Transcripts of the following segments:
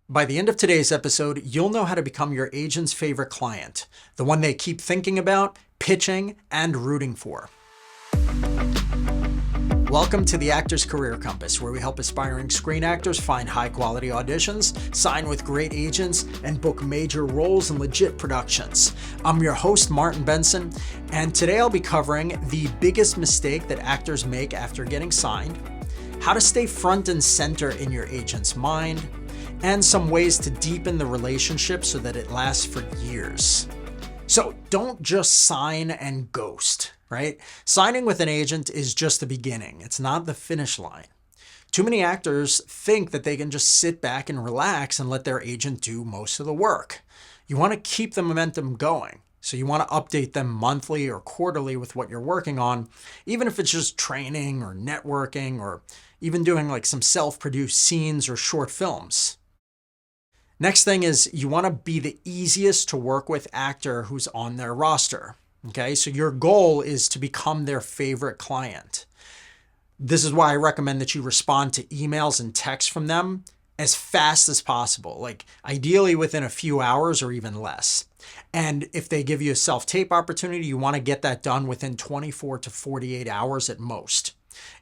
By the end of today's episode, you'll know how to become your agent's favorite client, the one they keep thinking about, pitching, and rooting for. Welcome to the Actor's Career Compass, where we help aspiring screen actors find high-quality auditions, sign with great agents, and book major roles in legit productions. I'm your host, Martin Benson, and today I'll be covering the biggest mistake that actors make after getting signed, how to stay front and center in your agent's mind, and some ways to deepen the relationship so that it lasts for years. So don't just sign and ghost, right? Signing with an agent is just the beginning. It's not the finish line. Too many actors think that they can just sit back and relax and let their agent do most of the work. You want to keep the momentum going. So you want to update them monthly or quarterly with what you're working on, even if it's just training or networking or even doing like some self-produced scenes or short films. Next thing is you want to be the easiest to work with actor who's on their roster. Okay, so your goal is to become their favorite client. This is why I recommend that you respond to emails and texts from them as fast as possible, like ideally within a few hours or even less. And if they give you a self-tape opportunity, you want to get that done within 24 to 48 hours at most.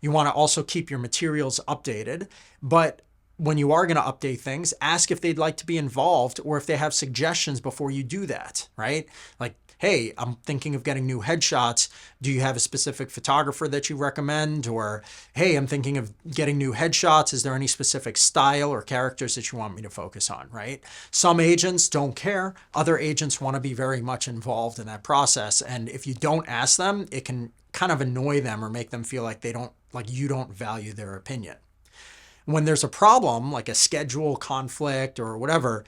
You want to also keep your materials updated, but when you are going to update things, ask if they'd like to be involved or if they have suggestions before you do that, right? Like, hey, I'm thinking of getting new headshots. Do you have a specific photographer that you recommend? Or, hey, I'm thinking of getting new headshots. Is there any specific style or characters that you want me to focus on, right? Some agents don't care. Other agents want to be very much involved in that process. And if you don't ask them, it can kind of annoy them or make them feel like you don't value their opinion. When there's a problem, like a schedule conflict or whatever,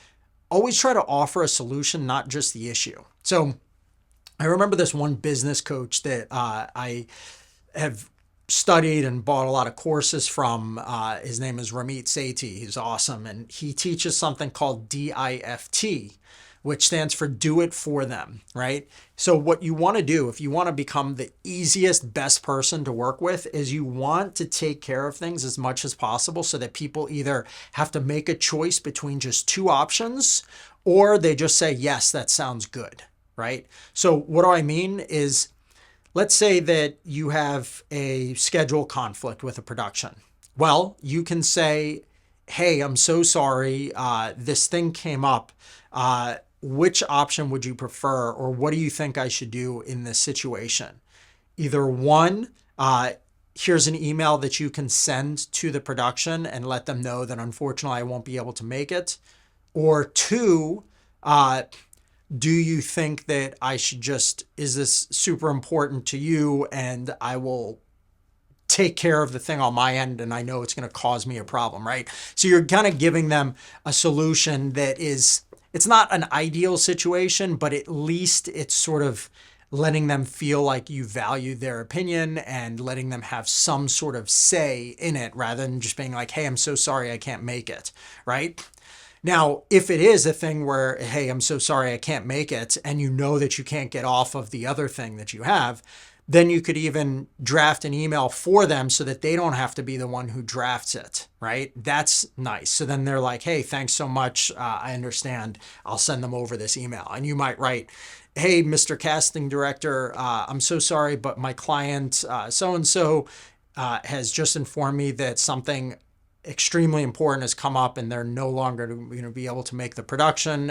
always try to offer a solution, not just the issue. So I remember this one business coach that I have studied and bought a lot of courses from. His name is Ramit Sethi. He's awesome. And he teaches something called DIFT, which stands for do it for them, right? So what you want to do if you want to become the easiest, best person to work with is you want to take care of things as much as possible so that people either have to make a choice between just two options or they just say, yes, that sounds good, right? So what do I mean is, let's say that you have a schedule conflict with a production. Well, you can say, hey, I'm so sorry. This thing came up. Which option would you prefer, or what do you think I should do in this situation? Either one, here's an email that you can send to the production and let them know that unfortunately I won't be able to make it. Or two, do you think that I should is this super important to you and I will take care of the thing on my end and I know it's going to cause me a problem, right? So you're kind of giving them a solution that it's not an ideal situation, but at least it's sort of letting them feel like you value their opinion and letting them have some sort of say in it rather than just being like, hey, I'm so sorry I can't make it, right? Now, if it is a thing where, hey, I'm so sorry I can't make it, and you know that you can't get off of the other thing that you have, then you could even draft an email for them so that they don't have to be the one who drafts it, right? That's nice. So then they're like, hey, thanks so much. I understand. I'll send them over this email. And you might write, hey, Mr. Casting Director, I'm so sorry, but my client so-and-so has just informed me that something extremely important has come up and they're no longer going to be able to make the production.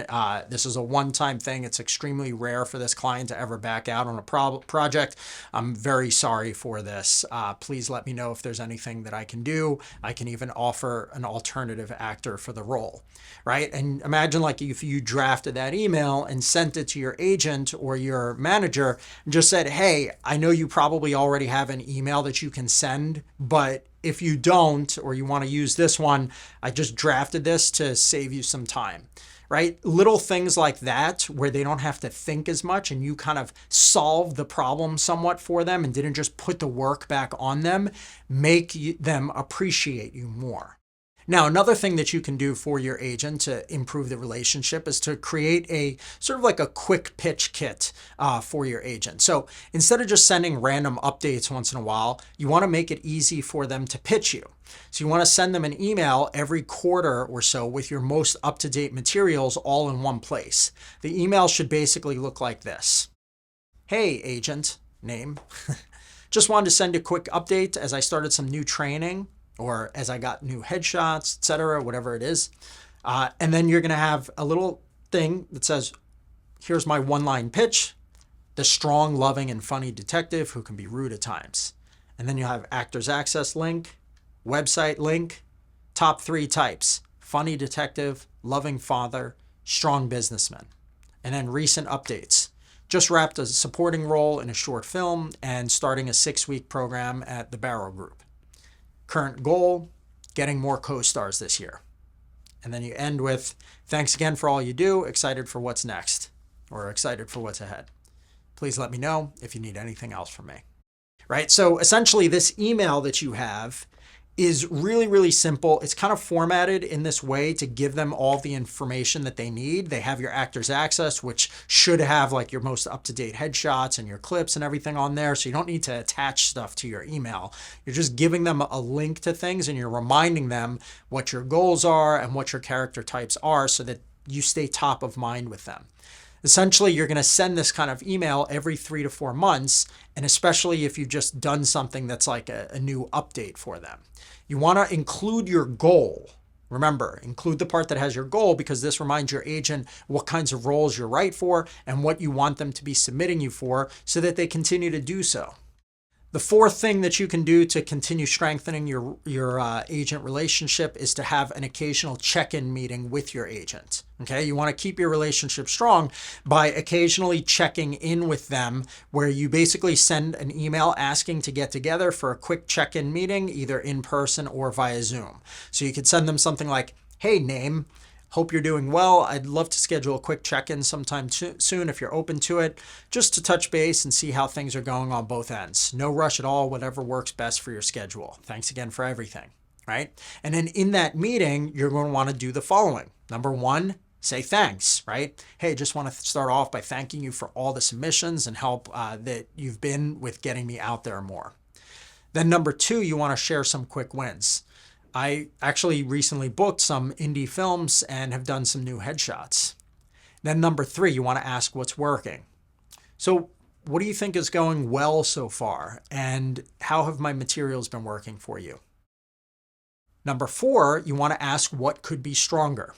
This is a one-time thing. It's extremely rare for this client to ever back out on a project. I'm very sorry for this. Please let me know if there's anything that I can do. I can even offer an alternative actor for the role, right? And imagine like if you drafted that email and sent it to your agent or your manager and just said, hey, I know you probably already have an email that you can send, but if you don't, or you want to use this one, I just drafted this to save you some time, right? Little things like that where they don't have to think as much and you kind of solve the problem somewhat for them and didn't just put the work back on them, make them appreciate you more. Now, another thing that you can do for your agent to improve the relationship is to create a sort of like a quick pitch kit for your agent. So instead of just sending random updates once in a while, you want to make it easy for them to pitch you. So you want to send them an email every quarter or so with your most up-to-date materials all in one place. The email should basically look like this. Hey, agent, name. Just wanted to send a quick update as I started some new training, or as I got new headshots, etc., whatever it is. And then you're going to have a little thing that says, here's my one-line pitch, the strong, loving, and funny detective who can be rude at times. And then you'll have actors access link, website link, top 3 types, funny detective, loving father, strong businessman. And then recent updates. Just wrapped a supporting role in a short film and starting a 6-week program at the Barrow Group. Current goal, getting more co-stars this year. And then you end with, thanks again for all you do, excited for what's next, or excited for what's ahead. Please let me know if you need anything else from me. Right? So essentially this email that you have is really, really simple. It's kind of formatted in this way to give them all the information that they need. They have your actors access, which should have like your most up-to-date headshots and your clips and everything on there. So you don't need to attach stuff to your email. You're just giving them a link to things and you're reminding them what your goals are and what your character types are so that you stay top of mind with them. Essentially, you're going to send this kind of email every 3 to 4 months, and especially if you've just done something that's like a new update for them. You want to include your goal. Remember, include the part that has your goal because this reminds your agent what kinds of roles you're right for and what you want them to be submitting you for so that they continue to do so. The fourth thing that you can do to continue strengthening your agent relationship is to have an occasional check-in meeting with your agent. Okay, you want to keep your relationship strong by occasionally checking in with them, where you basically send an email asking to get together for a quick check-in meeting, either in person or via Zoom. So you could send them something like, "Hey, name. Hope you're doing well. I'd love to schedule a quick check-in sometime soon if you're open to it, just to touch base and see how things are going on both ends. No rush at all, whatever works best for your schedule. Thanks again for everything," right? And then in that meeting, you're going to want to do the following. Number 1, say thanks, right? Hey, just want to start off by thanking you for all the submissions and help that you've been with getting me out there more. Then number 2, you want to share some quick wins. I actually recently booked some indie films and have done some new headshots. Then number 3, you want to ask what's working. So what do you think is going well so far? And how have my materials been working for you? Number 4, you want to ask what could be stronger.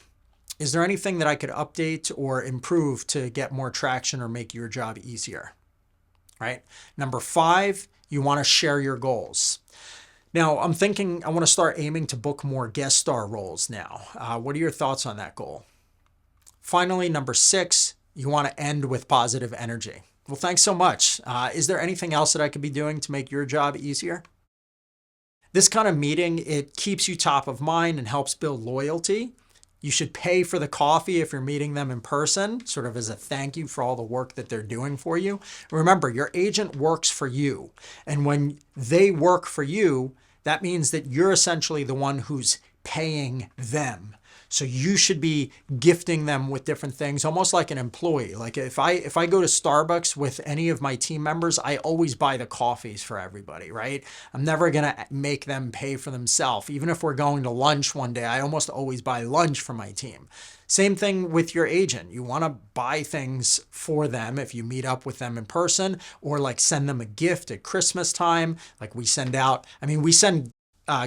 Is there anything that I could update or improve to get more traction or make your job easier? Right? Number 5, you want to share your goals. Now, I'm thinking I want to start aiming to book more guest star roles now. What are your thoughts on that goal? Finally, number 6, you want to end with positive energy. Well, thanks so much. Is there anything else that I could be doing to make your job easier? This kind of meeting, it keeps you top of mind and helps build loyalty. You should pay for the coffee if you're meeting them in person, sort of as a thank you for all the work that they're doing for you. Remember, your agent works for you. And when they work for you, that means that you're essentially the one who's paying them. So you should be gifting them with different things, almost like an employee. Like if I go to Starbucks with any of my team members, I always buy the coffees for everybody, right? I'm never going to make them pay for themselves. Even if we're going to lunch one day, I almost always buy lunch for my team. Same thing with your agent. You want to buy things for them if you meet up with them in person, or like send them a gift at Christmas time. Like we send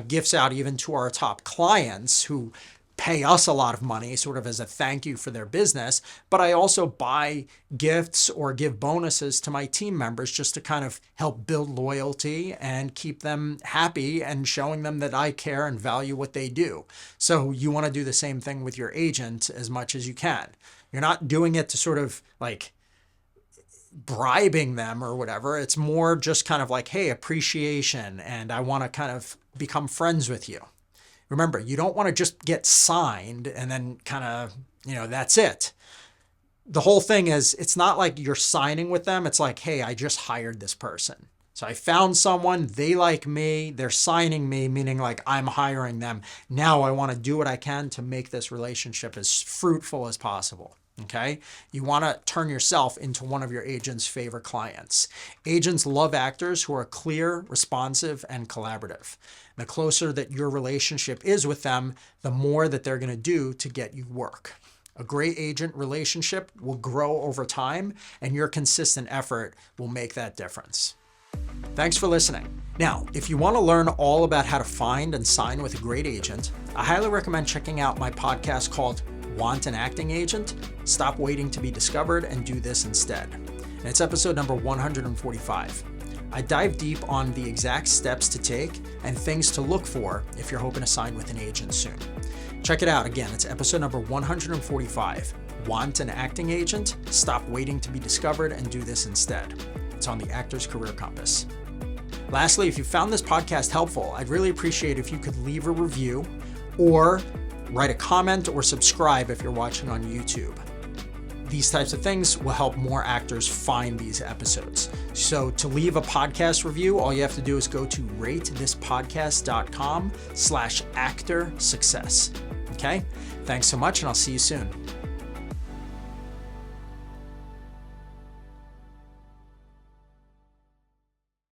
gifts out even to our top clients who pay us a lot of money sort of as a thank you for their business, but I also buy gifts or give bonuses to my team members just to kind of help build loyalty and keep them happy and showing them that I care and value what they do. So you want to do the same thing with your agent as much as you can. You're not doing it to sort of like bribing them or whatever. It's more just kind of like, hey, appreciation, and I want to kind of become friends with you. Remember, you don't want to just get signed and then kind of, that's it. The whole thing is, it's not like you're signing with them. It's like, hey, I just hired this person. So I found someone, they like me, they're signing me, meaning like I'm hiring them. Now I want to do what I can to make this relationship as fruitful as possible. Okay? You want to turn yourself into one of your agent's favorite clients. Agents love actors who are clear, responsive, and collaborative. The closer that your relationship is with them, the more that they're going to do to get you work. A great agent relationship will grow over time, and your consistent effort will make that difference. Thanks for listening. Now, if you want to learn all about how to find and sign with a great agent, I highly recommend checking out my podcast called Want an Acting Agent? Stop waiting to be discovered and do this instead. And it's episode number 145. I dive deep on the exact steps to take and things to look for if you're hoping to sign with an agent soon. Check it out. Again, it's episode number 145. Want an Acting Agent? Stop waiting to be discovered and do this instead. It's on the Actor's Career Compass. Lastly, if you found this podcast helpful, I'd really appreciate if you could leave a review or write a comment or subscribe if you're watching on YouTube. These types of things will help more actors find these episodes. So to leave a podcast review, all you have to do is go to ratethispodcast.com/actor success. Okay? Thanks so much, and I'll see you soon.